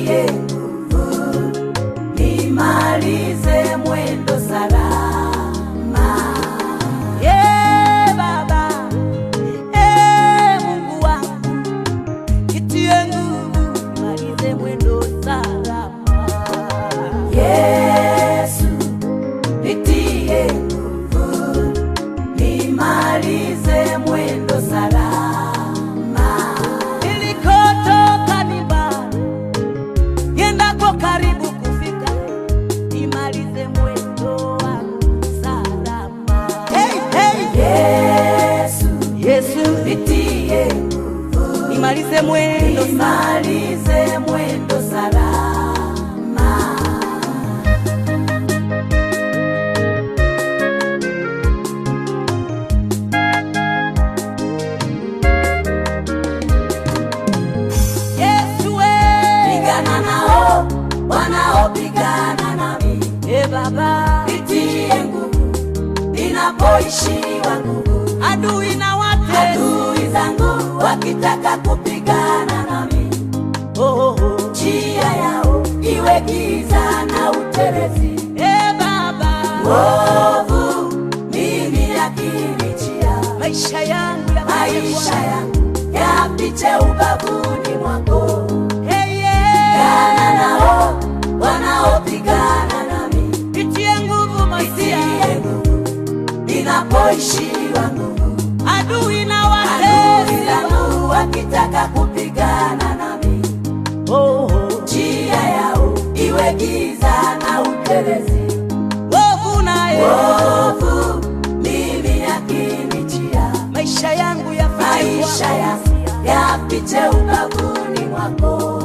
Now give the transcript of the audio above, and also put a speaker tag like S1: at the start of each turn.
S1: nitie nguvu, nimalize mwendo salama.
S2: Baba, Mungu wangu, nitie nguvu, nimalize mwendo salama.
S1: Yesu, nitie nguvu, nimalize mwendo salama.
S2: Nilikotoka ni mbali, niendako karibu kufika, nimalize mwendo wangu salama. Yesu,
S1: Nitie nguvu,
S2: nimalize mwendo salama.
S1: nimalize mwendo salama.
S2: Yesu,
S1: Pigana nao wanaopigana nami,
S2: Baba,
S1: nitie nguvu, ninapoishiwa nguvu.
S2: adui na watesi,
S1: Adui zangu wakitaka kupigana nami, njia yao iwe giza na utelezi.
S2: Baba,
S1: Wovu mimi yakinijia,
S2: maisha yangu
S1: yapite ubavuni mwako. Pigana nao wanaopigana nami,
S2: nitie nguvu,
S1: nitie
S2: Masia,
S1: nguvu, ninapoishiwa nguvu.
S2: adui na
S1: Adui
S2: watesi,
S1: zangu wakitaka kupigana nami, njia yao iwe giza na utelezi.
S2: wovu naye,
S1: Wovu mimi yakinijia,
S2: maisha yangu
S1: yapite ubavuni mwako.